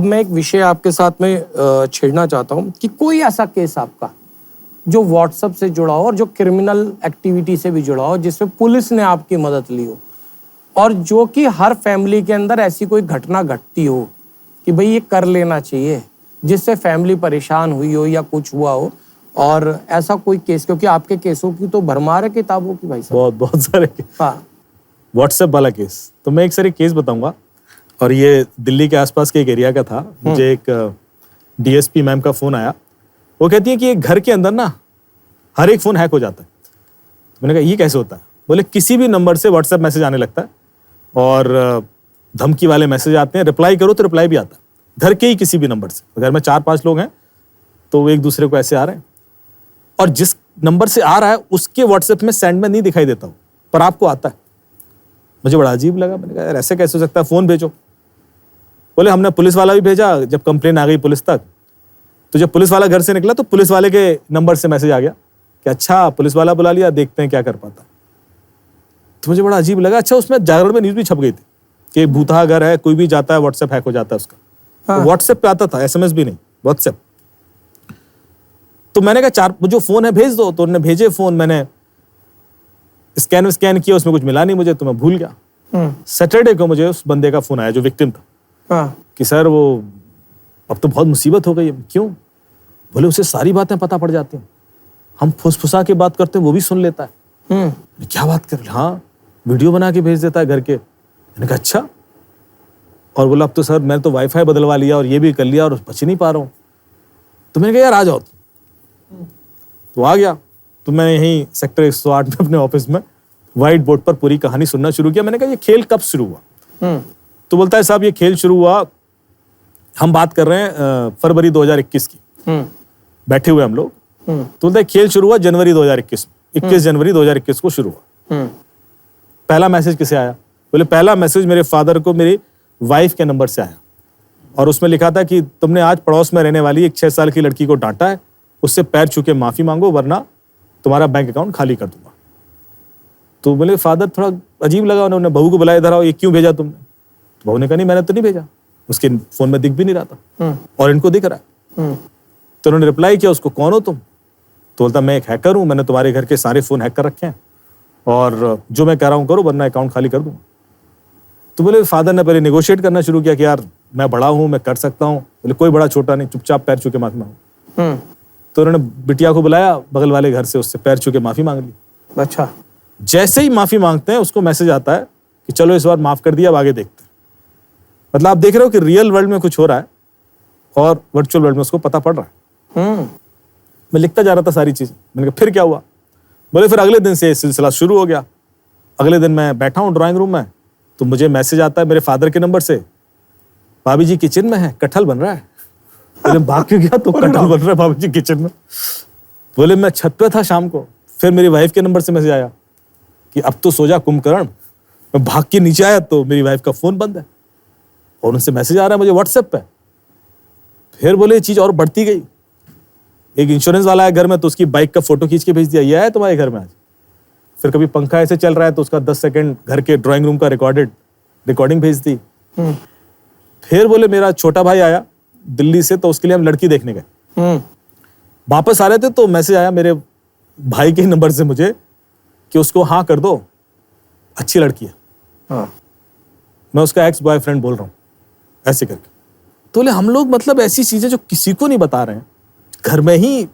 मैं एक विषय आपके साथ में छेड़ना चाहता हूँ कि कोई ऐसा केस आपका जो व्हाट्सएप से जुड़ा हो और जो क्रिमिनल एक्टिविटी से भी जुड़ा हो, जिसमें पुलिस ने आपकी मदद ली हो, और जो कि हर फैमिली के अंदर ऐसी कोई घटना घटती हो कि भाई ये कर लेना चाहिए, जिससे फैमिली परेशान हुई हो या कुछ हुआ हो, और ऐसा कोई केस? क्योंकि आपके केसों की तो भरमार है किताबों की भाई साहब। बहुत सारे हाँ, व्हाट्सएप वाला केस तो मैं एक सारे केस बताऊंगा, और ये दिल्ली के आसपास के एक एरिया का था। मुझे एक डीएसपी मैम का फोन आया। वो कहती है कि एक घर के अंदर ना हर एक फोन हैक हो जाता है। मैंने कहा ये कैसे होता है? बोले किसी भी नंबर से व्हाट्सएप मैसेज आने लगता है और धमकी वाले मैसेज आते हैं, रिप्लाई करो तो रिप्लाई भी आता है घर के ही किसी भी नंबर से। घर में 4-5 लोग हैं तो वो एक दूसरे को ऐसे आ रहे हैं, और जिस नंबर से आ रहा है उसके व्हाट्सएप में सेंड में नहीं दिखाई देता हो, पर आपको आता है। मुझे बड़ा अजीब लगा। मैंने कहा यार ऐसे कैसे हो सकता है, फोन भेजो। बोले हमने पुलिस वाला भी भेजा, जब कंप्लेन आ गई पुलिस तक, तो जब पुलिस वाला घर से निकला तो पुलिस वाले के नंबर से मैसेज आ गया कि अच्छा पुलिस वाला बुला लिया, देखते हैं क्या कर पाता। तो मुझे बड़ा अजीब लगा। अच्छा, उसमें जागरण में न्यूज भी छप गई थी कि भूतहा घर है, कोई भी जाता है व्हाट्सएप हैक हो जाता है उसका। हाँ। व्हाट्सएप पे आता था, एसएमएस भी नहीं, व्हाट्सएप। तो मैंने कहा जो फोन है भेज दो, तो उन्होंने भेजे फोन। मैंने स्कैन किया, उसमें कुछ मिला नहीं मुझे, तो मैं भूल गया। सैटरडे को मुझे उस बंदे का फोन आया जो विक्टिम था। हाँ। कि सर वो अब तो बहुत मुसीबत हो गई है। क्यों? बोले उसे सारी बातें पता पड़ जाती हैं, हम फुसफुसा के बात करते हैं वो भी सुन लेता है। क्या बात कर रहे? हाँ, वीडियो बना के भेज देता है घर के। मैंने कहा अच्छा। और बोला अब तो सर मैं तो वाईफाई बदलवा लिया और ये भी कर लिया और बच नहीं पा रहा हूँ। तो मैंने कहा यार आ जाओ। तो आ गया। तो मैं यहीं सेक्टर 108 में अपने ऑफिस में व्हाइट बोर्ड पर पूरी कहानी सुनना शुरू किया। मैंने कहा ये खेल कब शुरू हुआ? तो बोलता है साहब ये खेल शुरू हुआ, हम बात कर रहे हैं फरवरी 2021 की। बैठे हुए हम लोग। तो बोलता है खेल शुरू हुआ जनवरी 2021 में, 21 जनवरी 2021 को शुरू हुआ। पहला मैसेज किसे आया? बोले पहला मैसेज मेरे फादर को मेरी वाइफ के नंबर से आया, और उसमें लिखा था कि तुमने आज पड़ोस में रहने वाली एक 6 साल की लड़की को डांटा है, उससे पैर छू के माफी मांगो वरना तुम्हारा बैंक अकाउंट खाली कर दूंगा। तो बोले फादर थोड़ा अजीब लगा, उन्होंने बहू को बुलाया, इधर आओ, ये क्यों भेजा तुमने? तो बहू ने कहा नहीं मैंने तो नहीं भेजा, उसके फोन में दिख भी नहीं रहा था और इनको दिख रहा है। तो उन्होंने रिप्लाई किया उसको, कौन हो तुम? तो बोलता मैं एक हैकर हूं, मैंने तुम्हारे घर के सारे फोन हैक कर रखे हैं और जो मैं कह रहा हूं करो वरना अकाउंट खाली कर दूंगा। तो बोले फादर ने पहले नेगोशिएट करना शुरू किया कि यार मैं बड़ा हूं, मैं कर सकता हूं। बोले कोई बड़ा छोटा नहीं, चुपचाप पैर छू के माफी मांगो। तो उन्होंने बिटिया को बुलाया बगल वाले घर से, उससे पैर छू के माफी मांग ली। अच्छा। जैसे ही माफी मांगते हैं उसको मैसेज आता है कि चलो इस बार माफ कर दिया, अब आगे देखते हैं। मतलब आप देख रहे हो कि रियल वर्ल्ड में कुछ हो रहा है और वर्चुअल वर्ल्ड में उसको पता पड़ रहा है। मैं लिखता जा रहा था सारी चीजें। मैंने कहा फिर क्या हुआ? बोले फिर अगले दिन से सिलसिला शुरू हो गया। अगले दिन मैं बैठा हूँ ड्राइंग रूम में, तो मुझे मैसेज आता है मेरे फादर के नंबर से, भाभी जी किचन में है, कटहल बन रहा है। बोले भाग क्यों गया? तो कटहल बन रहा है भाभी जी किचन में। बोले मैं छत पे था शाम को, फिर मेरी वाइफ के नंबर से मैसेज आया कि अब तो सो जा कुंभकर्ण। मैं भाग के नीचे आया तो मेरी वाइफ का फोन बंद है और उनसे मैसेज आ रहा है मुझे व्हाट्सएप पे। फिर बोले ये चीज और बढ़ती गई। एक इंश्योरेंस वाला है घर में, तो उसकी बाइक का फोटो खींच के भेज दिया, ये है तुम्हारे घर में आज। फिर कभी पंखा ऐसे चल रहा है तो उसका 10 सेकंड घर के ड्राइंग रूम का रिकॉर्डिंग भेज दी। फिर बोले मेरा छोटा भाई आया दिल्ली से, तो उसके लिए हम लड़की देखने गए। वापस आ रहे थे तो मैसेज आया मेरे भाई के नंबर से मुझे कि उसको हाँ कर दो, अच्छी लड़की है। मैं उसका एक्स बॉयफ्रेंड बोल रहा हूँ, ऐसे करके। तो बोले हम लोग मतलब ऐसी चीजें जो किसी को नहीं बता रहे हैं, घर में ही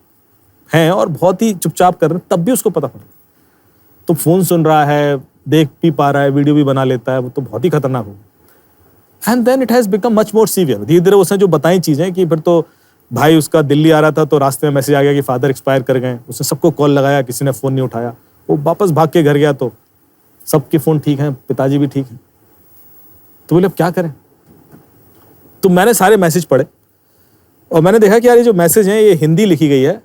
हैं और बहुत ही चुपचाप कर रहे हैं, तब भी उसको पता पड़ रहा है। तो फोन सुन रहा है, देख भी पा रहा है, वीडियो भी बना लेता है, वो तो बहुत ही खतरनाक हो। And then it has become much more severe. धीरे धीरे उसने जो बताई चीजें कि फिर तो भाई उसका दिल्ली आ रहा था तो रास्ते में मैसेज आ गया कि फादर एक्सपायर कर गए। उसने सबको कॉल लगाया, किसी ने फोन नहीं उठाया। वो वापस भाग के घर गया तो सबके फोन ठीक हैं, पिताजी भी ठीक हैं। तो बोले अब क्या करें? तो मैंने सारे मैसेज पढ़े और मैंने देखा कि यार ये जो मैसेज हैं ये हिंदी लिखी गई है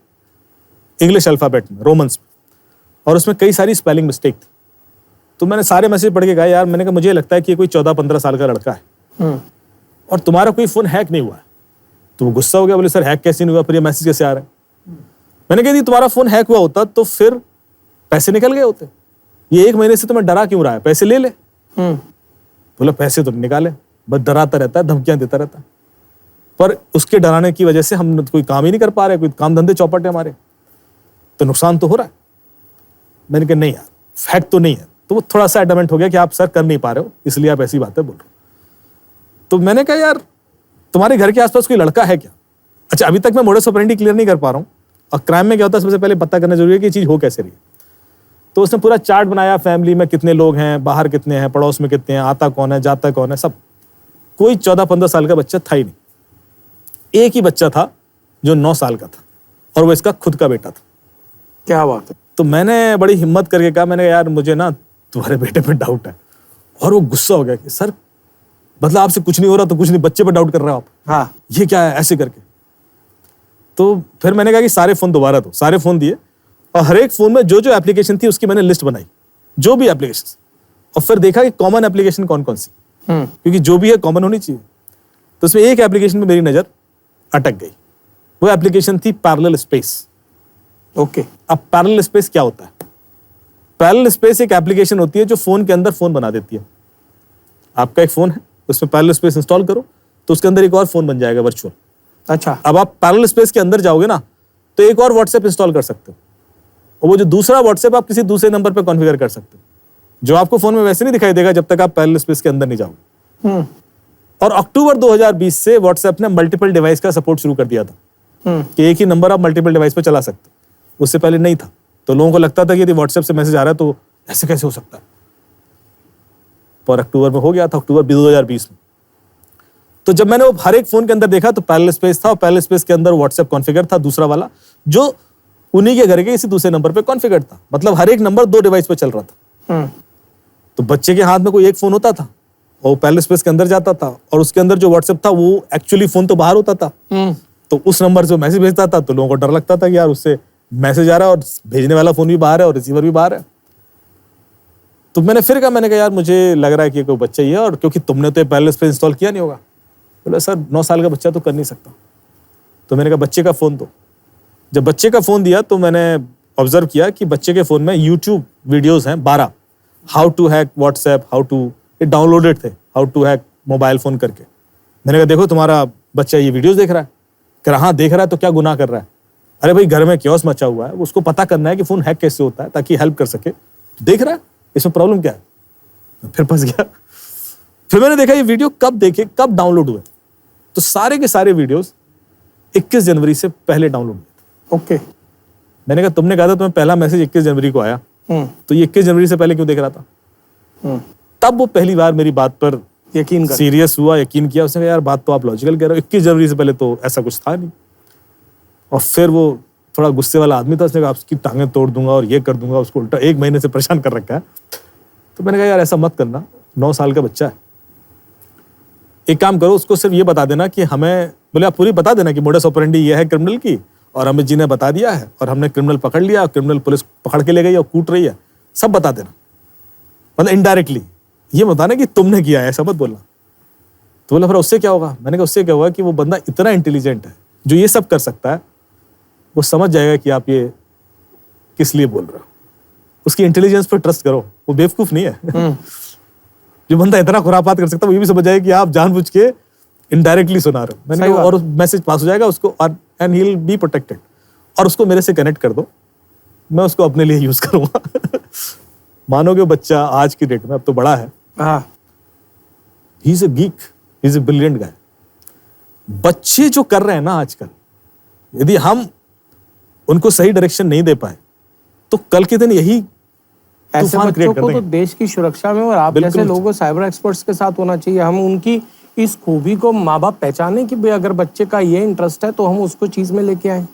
इंग्लिश अल्फाबेट में, रोमन्स में, और उसमें कई सारी स्पेलिंग मिस्टेक थी। तो मैंने सारे मैसेज पढ़ के कहा यार, मैंने कहा मुझे लगता है कि ये कोई 14-15 साल का लड़का है और तुम्हारा कोई फोन हैक नहीं हुआ है। तो वो गुस्सा हो गया, बोले सर हैक कैसे नहीं हुआ, फिर ये मैसेज कैसे आ रहे हैं? मैंने कहा यदि तुम्हारा फोन हैक हुआ होता तो फिर पैसे निकल गए होते। ये 1 महीने से तुम्हें डरा क्यों रहा है? पैसे ले ले। बोला पैसे तो निकाले, बस डराता रहता है, धमकियां देता रहता है। पर उसके डराने की वजह से हम कोई काम ही नहीं कर पा रहे, कोई काम धंधे चौपट है हमारे, तो नुकसान तो हो रहा है। मैंने कहा नहीं यार, फैक्ट तो नहीं है। तो वो थोड़ा सा एडमेंट हो गया कि आप सर कर नहीं पा रहे हो, इसलिए आप ऐसी बातें बोल रहे हो। तो मैंने कहा यार तुम्हारे घर के आसपास कोई लड़का है क्या? अच्छा, अभी तक मैं मोडस ऑपरेंडी क्लियर नहीं कर पा रहा हूँ। और क्राइम में क्या होता है, सबसे पहले पता करना जरूरी है कि ये चीज़ हो कैसे रही है। तो उसने पूरा चार्ट बनाया, फैमिली में कितने लोग हैं, बाहर कितने हैं, पड़ोस में कितने हैं, आता कौन है, जाता कौन है, सब। कोई 14-15 साल का बच्चा था ही नहीं। एक ही बच्चा था जो 9 साल का था, और वो इसका खुद का बेटा था। क्या बात है। तो मैंने बड़ी हिम्मत करके कहा, मैंने कहा यार मुझे ना तुम्हारे बेटे पे डाउट है। और वो गुस्सा हो गया कि सर मतलब आपसे कुछ नहीं हो रहा तो कुछ नहीं, बच्चे पे डाउट कर रहे हो आप? हाँ। ये क्या है, ऐसे करके। तो फिर मैंने कहा कि सारे फोन दोबारा दो। सारे फोन दिए, और हर एक फोन में जो जो एप्लीकेशन थी उसकी मैंने लिस्ट बनाई, जो भी एप्लीकेशन, और फिर देखा कि कॉमन एप्लीकेशन कौन कौन सी, क्योंकि जो भी है कॉमन होनी चाहिए। तो उसमें एक एप्लीकेशन में मेरी नजर अटक गई। वो एप्लीकेशन थी पैरेलल स्पेस। ओके। अब पैरेलल स्पेस क्या होता है? पैरेलल स्पेस एक एप्लीकेशन होती है जो फोन के अंदर फोन बना देती है। आपका एक फोन है, उसमें पैरेलल स्पेस इंस्टॉल करो तो उसके अंदर एक और फोन बन जाएगा वर्चुअल। अच्छा। अब आप पैरेलल स्पेस के अंदर जाओगे ना तो एक और व्हाट्सएप इंस्टॉल कर सकते हो, और वो जो दूसरा व्हाट्सएप आप किसी दूसरे नंबर पे कॉन्फ़िगर कर सकते हो, जो आपको फोन में वैसे नहीं दिखाई देगा जब तक आप पैरेलल स्पेस के अंदर नहीं जाओगे। और अक्टूबर 2020 से व्हाट्सएप ने मल्टीपल डिवाइस का सपोर्ट शुरू कर दिया था, कि एक ही नंबर आप मल्टीपल डिवाइस पे चला सकते हो। उससे पहले नहीं था, तो लोगों को लगता था कि यदि व्हाट्सएप से मैसेज आ रहा है तो ऐसे कैसे हो सकता है। पर अक्टूबर में हो गया था, अक्टूबर 2020 में। तो जब मैंने वो हर एक फोन के अंदर देखा तो पैरेलल स्पेस था, और पैरेलल स्पेस के अंदर व्हाट्सएप कॉन्फ़िगर था दूसरा वाला, जो उन्हीं के घर के किसी दूसरे नंबर पे कॉन्फ़िगर था। मतलब हर एक नंबर 2 डिवाइस पे चल रहा था। तो बच्चे के हाथ में कोई एक फोन होता था, और वो पैरेलल स्पेस के अंदर जाता था, और उसके अंदर जो व्हाट्सएप था वो एक्चुअली फोन तो बाहर होता था। तो उस नंबर से मैसेज भेजता था, तो लोगों को डर लगता था कि यार उससे मैसेज आ रहा है और भेजने वाला फोन भी बाहर है और रिसीवर भी बाहर है। तो मैंने फिर कहा, मैंने कहा यार मुझे लग रहा है कि कोई बच्चा ही है, और क्योंकि तुमने तो पैरेलल स्पेस इंस्टॉल किया नहीं होगा। बोला सर 9 साल का बच्चा तो कर नहीं सकता। तो मैंने कहा बच्चे का फोन दो। जब बच्चे का फोन दिया तो मैंने ऑब्जर्व किया कि बच्चे के फोन में यूट्यूब वीडियोस हैं 12, how to hack WhatsApp, how to, ये डाउनलोडेड थे, how to hack mobile phone करके। मैंने कहा देखो तुम्हारा बच्चा ये वीडियोस देख रहा है। कह रहा हाँ देख रहा है, तो क्या गुनाह कर रहा है? अरे भाई घर में क्योस मचा हुआ है, उसको पता करना है कि फोन हैक कैसे होता है ताकि हेल्प कर सके। देख रहा है, इसमें प्रॉब्लम क्या है? फिर फंस गया। फिर मैंने देखा ये वीडियो कब देखे, कब डाउनलोड हुए। तो सारे के सारे वीडियोस 21 जनवरी से पहले डाउनलोड हुए। ओके। मैंने कहा तुमने कहा था तुम्हें पहला मैसेज 21 जनवरी को आया, तो ये 21 जनवरी से पहले क्यों देख रहा था? तब वो पहली बार मेरी बात पर यकीन कर सीरियस हुआ, यकीन किया। उसने कहा यार बात तो आप लॉजिकल कह रहे हो, 21 जनवरी से पहले तो ऐसा कुछ था नहीं। और फिर वो थोड़ा गुस्से वाला आदमी था, उसने कहा उसकी टांगें तोड़ दूंगा और ये कर दूंगा, उसको उल्टा 1 महीने से परेशान कर रखा है। तो मैंने कहा यार ऐसा मत करना, 9 साल का बच्चा है। एक काम करो, उसको सिर्फ ये बता देना कि हमें, बोले आप पूरी बता देना कि मोडस ऑपरेंडी ये है क्रिमिनल की, और अमित जी ने बता दिया है, और हमने क्रिमिनल पकड़ लिया, क्रिमिनल पुलिस पकड़ के ले गई और कूट रही है, सब बता देना। मतलब इनडायरेक्टली ये बताना कि तुमने किया है, ऐसा मत बोलना। तो बोला फिर उससे क्या होगा? मैंने कहा उससे क्या होगा कि वो बंदा इतना इंटेलिजेंट है जो ये सब कर सकता है, वो समझ जाएगा कि आप ये किस लिए बोल रहे हो। उसकी इंटेलिजेंस पर ट्रस्ट करो, वो बेवकूफ नहीं है। जो बंदा इतना खुरापात कर सकता है वो ये भी समझ जाएगा कि आप जानबूझ के इनडायरेक्टली सुना रहे हो। मैंने कहा और मैसेज पास हो जाएगा उसको, and he will be protected. और उसको मेरे से कनेक्ट कर दो, मैं उसको अपने लिए यूज करूंगा। मानोगे वो बच्चा आज की डेट में, अब तो बड़ा है, he is a geek, he is a brilliant guy. बच्चे जो कर रहे हैं ना आजकल, यदि हम उनको सही डायरेक्शन नहीं दे पाए तो कल के दिन यही ऐसे बच्चों को तो देश की सुरक्षा में और आप जैसे लोगों को साइबर एक्सपर्ट्स के साथ होना चाहिए। हम उनकी इस खूबी को माँ बाप पहचाने कि भाई अगर बच्चे का ये इंटरेस्ट है तो हम उसको चीज में लेके आए।